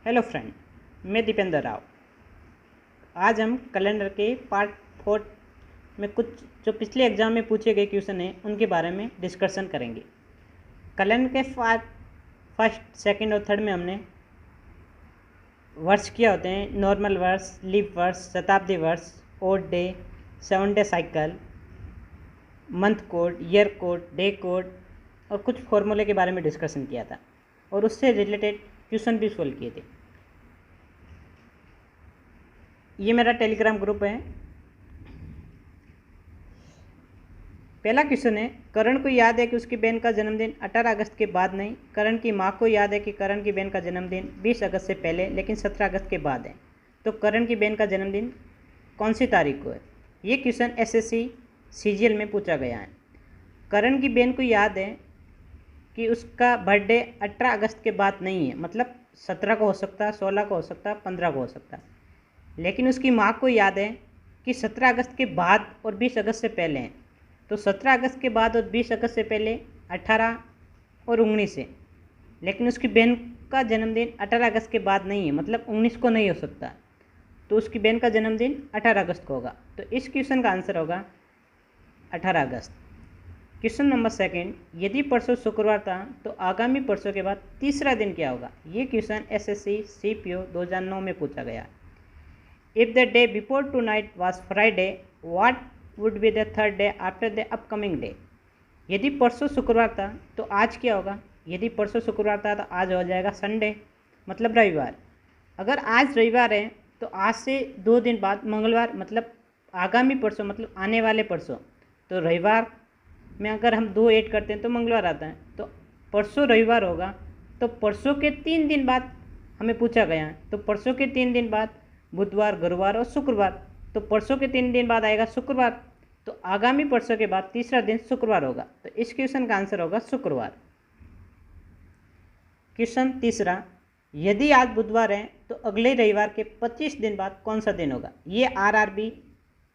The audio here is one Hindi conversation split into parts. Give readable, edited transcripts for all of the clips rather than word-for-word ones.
हेलो फ्रेंड, मैं दीपेंद्र राव। आज हम कैलेंडर के पार्ट 4 में कुछ जो पिछले एग्ज़ाम में पूछे गए क्वेश्चन हैं उनके बारे में डिस्कशन करेंगे। कैलेंडर के पार्ट फर्स्ट, सेकंड और थर्ड में हमने वर्ष क्या होते हैं, नॉर्मल वर्ष, लीप वर्ष, शताब्दी वर्ष, odd day, 7 day cycle, month code, year code, day code और कुछ फॉर्मूले के बारे में डिस्कशन किया था और उससे रिलेटेड क्वेश्चन भी सोल्व किए थे। ये मेरा टेलीग्राम ग्रुप है। पहला क्वेश्चन है, करण को याद है कि उसकी बहन का जन्मदिन 18 अगस्त के बाद नहीं। करण की माँ को याद है कि करण की बहन का जन्मदिन 20 अगस्त से पहले लेकिन 17 अगस्त के बाद है। तो करण की बहन का जन्मदिन कौन सी तारीख को है? ये क्वेश्चन एसएससी सीजीएल में पूछा गया है। करण की बहन को याद है कि उसका बर्थडे 18 अगस्त के बाद नहीं है, मतलब 17 को हो सकता है, 16 को हो सकता है, 15 को हो सकता है। लेकिन उसकी माँ को याद है कि 17 अगस्त के बाद और 20 अगस्त से पहले हैं। तो 17 अगस्त के बाद और 20 अगस्त से पहले 18 और 19 है। लेकिन उसकी बहन का जन्मदिन 18 अगस्त के बाद नहीं है, मतलब 19 को नहीं हो सकता। तो उसकी बहन का जन्मदिन 18 अगस्त को होगा। तो इस क्वेश्चन का आंसर होगा 18 अगस्त। क्वेश्चन नंबर सेकंड, यदि परसों शुक्रवार था तो आगामी परसों के बाद तीसरा दिन क्या होगा? ये क्वेश्चन एसएससी सीपीओ 2009 में पूछा गया। If the day before tonight was Friday, what would be the third day after the upcoming day? यदि परसों शुक्रवार था तो आज क्या होगा? यदि परसों शुक्रवार था तो आज हो जाएगा संडे, मतलब रविवार। अगर आज रविवार है तो आज से 2 दिन बाद मंगलवार, मतलब आगामी परसों, मतलब आने वाले परसों। तो रविवार में अगर हम 2 ऐड करते हैं तो मंगलवार आता है। तो परसों रविवार होगा। तो परसों के 3 दिन बाद हमें पूछा गया है। तो परसों के 3 दिन बाद बुधवार, गुरुवार और शुक्रवार। तो परसों के 3 दिन बाद आएगा शुक्रवार। तो आगामी परसों के बाद तीसरा दिन शुक्रवार होगा। तो इस क्वेश्चन का आंसर होगा शुक्रवार। क्वेश्चन तीसरा, यदि आज बुधवार है तो अगले रविवार के 25 दिन बाद कौन सा दिन होगा? ये आरआरबी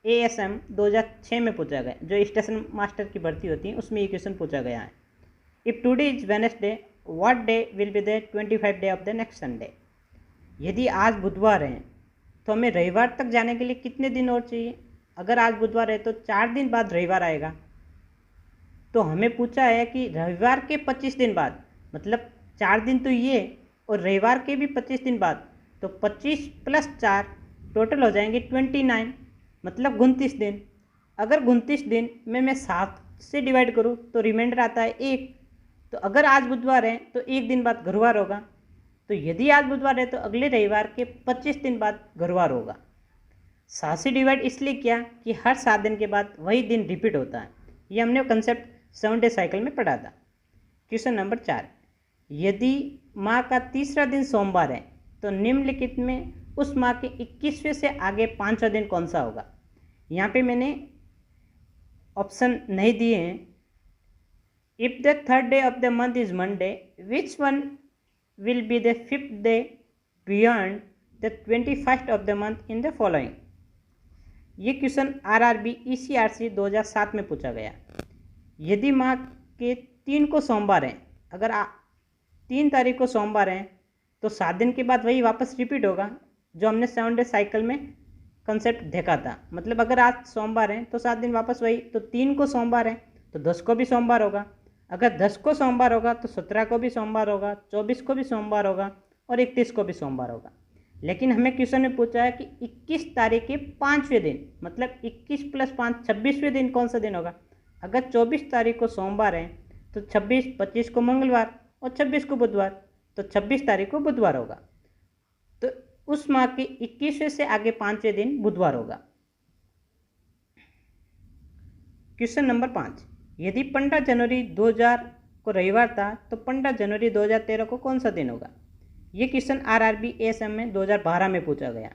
एएसएम 2006 में पूछा गया। जो स्टेशन मास्टर की भर्ती होती है उसमें ये क्वेश्चन पूछा गया है। If today is Wednesday, what day will be the 25 day of the next Sunday? यदि आज बुधवार है तो हमें रविवार तक जाने के लिए कितने दिन और चाहिए? अगर आज बुधवार है तो 4 दिन बाद रविवार आएगा। तो हमें पूछा है कि रविवार के 25 दिन बाद, मतलब 4 दिन तो ये और रविवार के भी 25 दिन बाद। तो 25 + 4 टोटल हो जाएंगे 29, मतलब 29 दिन। अगर 29 दिन में मैं 7 से डिवाइड करूँ तो रिमाइंडर आता है 1। तो अगर आज बुधवार है तो 1 दिन बाद गुरुवार होगा। तो यदि आज बुधवार है तो अगले रविवार के 25 दिन बाद गुरुवार होगा। 7 से डिवाइड इसलिए किया कि हर 7 दिन के बाद वही दिन रिपीट होता है। ये हमने कंसेप्ट 7 डे साइकिल में पढ़ा था। क्वेश्चन नंबर 4, यदि माह का तीसरा दिन सोमवार है तो निम्नलिखित में उस माह के 21वें से आगे 5वां दिन कौन सा होगा? यहाँ पे मैंने ऑप्शन नहीं दिए हैं। If the third day of the month is Monday, which one will be the 5th day beyond the 21st of the month in the following? ये क्वेश्चन आरआरबी ईसीआरसी 2007 में पूछा गया। यदि माह के 3 को सोमवार है, अगर 3 तारीख को सोमवार है तो 7 दिन के बाद वही वापस रिपीट होगा जो हमने 7 डे साइकिल में कंसेप्ट देखा था। मतलब अगर आज सोमवार है तो 7 दिन वापस वही। तो 3 को सोमवार है तो 10 को भी सोमवार होगा। अगर 10 को सोमवार होगा तो 17 को भी सोमवार होगा, 24 को भी सोमवार होगा और 31 को भी सोमवार होगा। लेकिन हमें क्वेश्चन में पूछा है कि 21 तारीख के 5वें दिन, मतलब 21 + 5 26वें दिन कौन सा दिन होगा? अगर 24 तारीख को सोमवार है तो 26, 25 को मंगलवार और 26 को बुधवार। तो 26 तारीख को बुधवार होगा। तो उस माह के 21वें से आगे 5वें दिन बुधवार होगा। क्वेश्चन नंबर 5, यदि 15 जनवरी 2000 को रविवार था तो 15 जनवरी 2013 को कौन सा दिन होगा? ये क्वेश्चन आरआरबी एएसएम में 2012 में पूछा गया।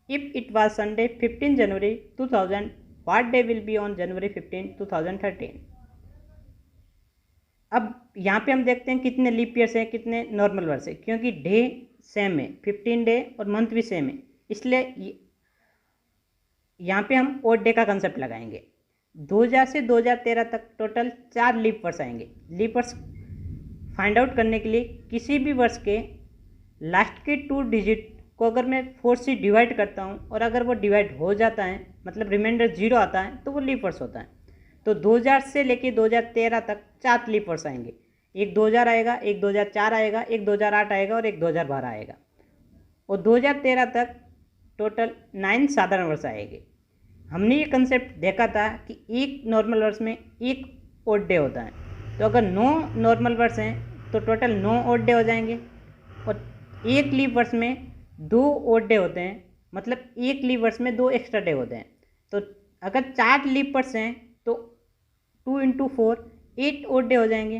If it was Sunday 15 January 2000, what day will be on January 15, 2013? अब यहाँ पे हम देखते हैं कितने लीप ईयर्स हैं, कितने नॉर्मल वर्ष है, क्योंकि डे सेम है, 15 डे और मंथ भी सेम है, इसलिए यहाँ पे हम ओड डे का कंसेप्ट लगाएंगे। 2000 से 2013 तक टोटल 4 लीप वर्ष आएंगे। लीप वर्ष फाइंड आउट करने के लिए किसी भी वर्ष के लास्ट के 2 डिजिट को अगर मैं 4 से डिवाइड करता हूँ और अगर वो डिवाइड हो जाता है, मतलब रिमाइंडर 0 आता है, तो वो लीप वर्ष होता है। तो 2000 से लेके 2013 तक 4 लीप वर्ष आएंगे। एक 2000 आएगा, एक 2004 आएगा, एक 2008 आएगा और एक 2012 आएगा। और 2013 तक टोटल 9 साधारण वर्ष आएंगे। हमने ये कंसेप्ट देखा था कि एक नॉर्मल वर्ष में एक ओड डे होता है। तो अगर 9 नॉर्मल वर्ष हैं तो टोटल 9 ओड डे हो जाएंगे। और एक लीप वर्ष में 2 ओड डे होते हैं, मतलब एक लीप वर्ष में 2 एक्स्ट्रा डे होते हैं। तो अगर 4 लीप वर्ष हैं तो 2 × 4 8 ओड डे हो जाएंगे।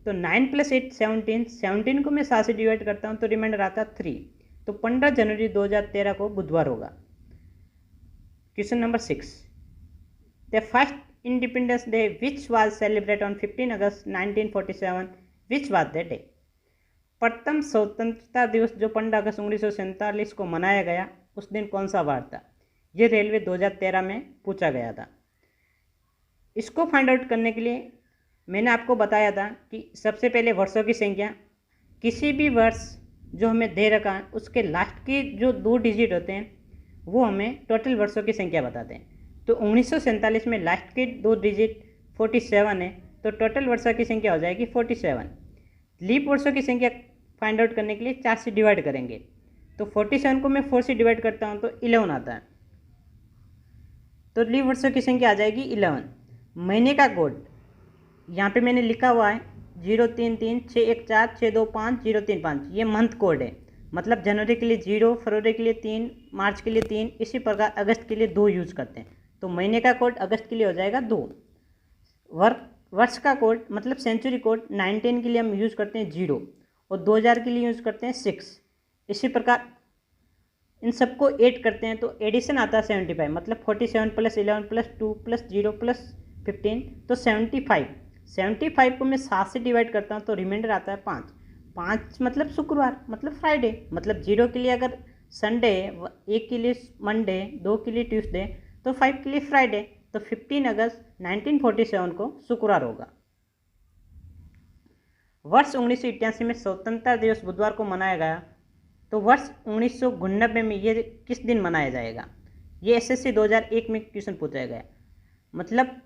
तो 9 + 8 17, 17 को मैं 7 से डिवाइड करता हूँ तो रिमाइंडर आता है 3। तो 15 जनवरी 2013 को बुधवार होगा। Question number 6, the first independence day which was celebrate on 15 August 1947, which was the day. प्रथम स्वतंत्रता दिवस जो 15 अगस्त 1947 को मनाया गया, उस दिन कौन सा वार था। ये रेलवे 2013 में पूछा गया था। इसको फाइंड आउट करने के लिए मैंने आपको बताया था कि सबसे पहले वर्षों की संख्या, किसी भी वर्ष जो हमें दे रखा है उसके लास्ट के जो 2 डिजिट होते हैं वो हमें टोटल वर्षों की संख्या बताते हैं। तो 1947 में लास्ट के 2 डिजिट 47 है, तो टोटल वर्षों की संख्या हो जाएगी 47। लीप वर्षों की संख्या फाइंड आउट करने के लिए 4 से डिवाइड करेंगे। तो 47 को मैं 4 से डिवाइड करता हूँ तो 11 आता है। तो लीप वर्षों की संख्या आ जाएगी 11। महीने का कोड यहाँ पे मैंने लिखा हुआ है 033614625 ये मंथ कोड है। मतलब जनवरी के लिए 0, फरवरी के लिए 3, मार्च के लिए 3, इसी प्रकार अगस्त के लिए 2 यूज़ करते हैं। तो महीने का कोड अगस्त के लिए हो जाएगा 2। वर्ष का कोड मतलब सेंचुरी कोड 19 के लिए हम यूज़ करते हैं 0 और 2000 के लिए यूज़ करते हैं 6। इसी प्रकार इन सबको ऐड करते हैं तो एडिशन आता है 75, मतलब 47 + 11 + 2 + 0 + 15 तो 75। 75 को मैं 7 से डिवाइड करता हूँ तो रिमाइंडर आता है 5। 5 मतलब शुक्रवार, मतलब फ्राइडे। मतलब 0 के लिए अगर संडे, 1 के लिए मंडे, 2 के लिए ट्यूसडे, तो 5 के लिए फ्राइडे। तो 15 अगस्त 1947 को शुक्रवार होगा। वर्ष 1988 में स्वतंत्रता दिवस बुधवार को मनाया गया, तो वर्ष 1999 में ये किस दिन मनाया जाएगा। ये SSC 2001 में क्वेश्चन पूछा गया। मतलब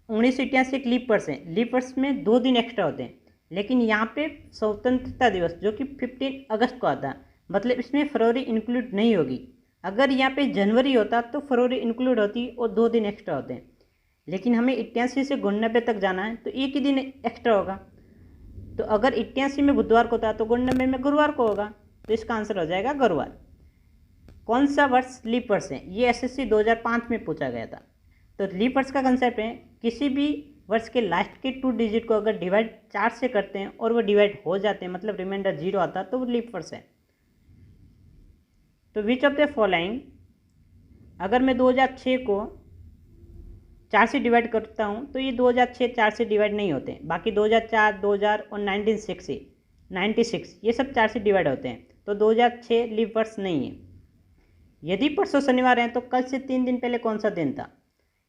1988 एक लीप वर्ष है, लीप वर्ष में 2 दिन एक्स्ट्रा होते हैं, लेकिन यहाँ पे स्वतंत्रता दिवस जो कि 15 अगस्त को आता है, मतलब इसमें फरवरी इंक्लूड नहीं होगी। अगर यहाँ पे जनवरी होता तो फरवरी इंक्लूड होती और 2 दिन एक्स्ट्रा होते हैं, लेकिन हमें 88 से 99 तक जाना है तो एक ही दिन एक्स्ट्रा होगा। तो अगर 88 में बुधवार को था तो 99 में गुरुवार को होगा, तो इसका आंसर हो जाएगा गुरुवार। कौन सा वर्ष लीप वर्ष है, ये SSC 2005 में पूछा गया था। तो लीप वर्ष का कंसेप्ट है किसी भी वर्ष के लास्ट के 2 डिजिट को अगर डिवाइड 4 से करते हैं और वो डिवाइड हो जाते हैं, मतलब रिमाइंडर 0 आता है, तो वो लीप वर्ष है। तो विच ऑफ द फॉलोइंग, अगर मैं 2006 को 4 से डिवाइड करता हूँ तो ये 2006 4 से डिवाइड नहीं होते, बाकी 2004, 2000 और 96 ये सब 4 से डिवाइड होते हैं। तो 2006 लीप वर्ष नहीं है। यदि परसों शनिवार है तो कल से 3 दिन पहले कौन सा दिन था,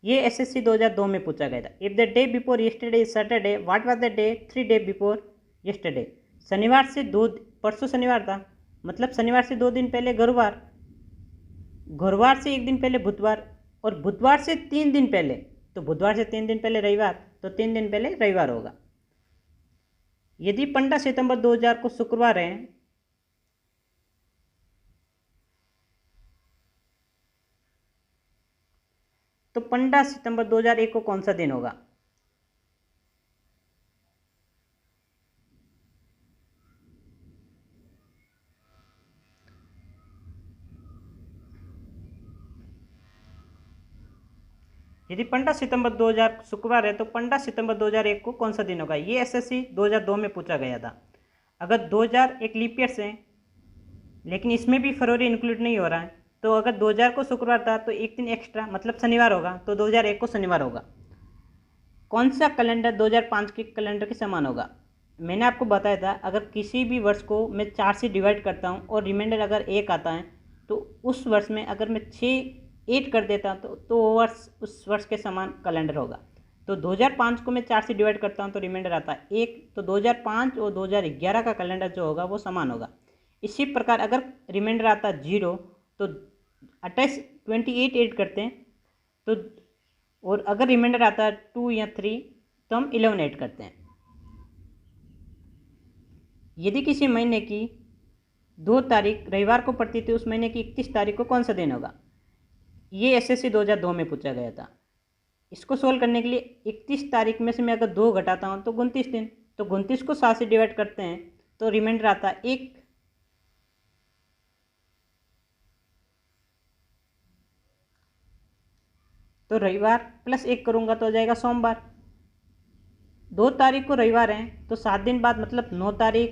ये SSC 2002 में पूछा गया था। If the day before yesterday is Saturday, what was the day 3 day before yesterday. शनिवार से 2, परसों शनिवार था, मतलब शनिवार से 2 दिन पहले गुरुवार, गुरुवार से 1 दिन पहले बुधवार, और बुधवार से 3 दिन पहले, तो बुधवार से 3 दिन पहले रविवार, तो 3 दिन पहले रविवार होगा। यदि 15 सितंबर 2000 को शुक्रवार है तो 15 सितंबर 2001 को कौन सा दिन होगा। यदि 15 सितंबर 2000 शुक्रवार है तो 15 सितंबर 2001 को कौन सा दिन होगा। ये SSC 2002 में पूछा गया था। अगर 2000 एक लीप ईयर है, लेकिन इसमें भी फरवरी इंक्लूड नहीं हो रहा है, तो अगर 2000 को शुक्रवार था तो एक दिन एक्स्ट्रा, मतलब शनिवार होगा, तो 2001 को शनिवार होगा। कौन सा कैलेंडर 2005 के कैलेंडर के समान होगा। मैंने आपको बताया था अगर किसी भी वर्ष को मैं 4 से डिवाइड करता हूँ और रिमाइंडर अगर 1 आता है, तो उस वर्ष में अगर मैं 8 कर देता हूँ तो वो वर्ष उस वर्ष के समान कैलेंडर होगा। तो 2005 को मैं 4 से डिवाइड करता हूँ तो रिमाइंडर आता है 1, तो 2005 और 2011 का कैलेंडर जो होगा वो समान होगा। इसी प्रकार अगर रिमाइंडर आता 0 तो 28 ऐड करते हैं तो, और अगर रिमाइंडर आता है 2 या 3 तो हम 11 ऐड करते हैं। यदि किसी महीने की 2 तारीख रविवार को पड़ती थी, उस महीने की 31 तारीख को कौन सा दिन होगा? ये एसएससी 2002 में पूछा गया था। इसको सोल्व करने के लिए 31 तारीख में से मैं अगर 2 घटाता हूँ तो 29 दिन, तो 29 को 7 से डिवाइड करते हैं तो रिमाइंडर आता है 1। तो रविवार प्लस 1 करूँगा तो हो जाएगा सोमवार। 2 तारीख को रविवार है तो 7 दिन बाद मतलब 9 तारीख,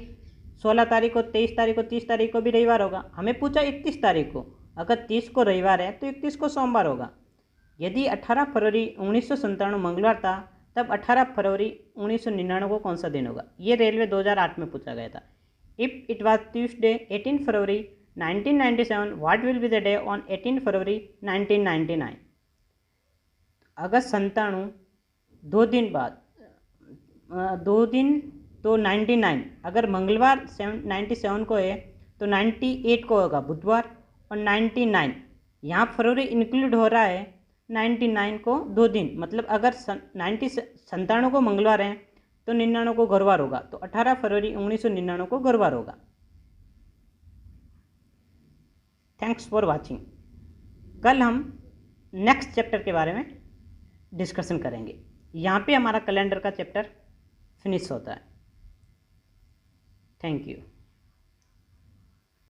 16 तारीख को, 23 तारीख को, 30 तारीख को भी रविवार होगा। हमें पूछा 31 तारीख को, अगर 30 को रविवार है तो 31 को सोमवार होगा। यदि 18 फरवरी 1997 मंगलवार था तब 18 फरवरी 1999 को कौन सा दिन होगा? ये रेलवे 2008 में पूछा गया था। If it was Tuesday 18 February 1997 what will be the day on 18 फरवरी 1999? अगर 97 2 दिन बाद 2 दिन तो 99, अगर मंगलवार 97 को है तो 98 को होगा बुधवार, और 99 यहाँ फरवरी इंक्लूड हो रहा है 99 को 2 दिन, मतलब अगर 97 को मंगलवार है तो 99 को गुरुवार होगा, तो 18 फरवरी 1999 को गुरुवार होगा। Thanks for watching. कल हम नेक्स्ट चैप्टर के बारे में डिस्कशन करेंगे। यहाँ पे हमारा कैलेंडर का चैप्टर फिनिश होता है। Thank you.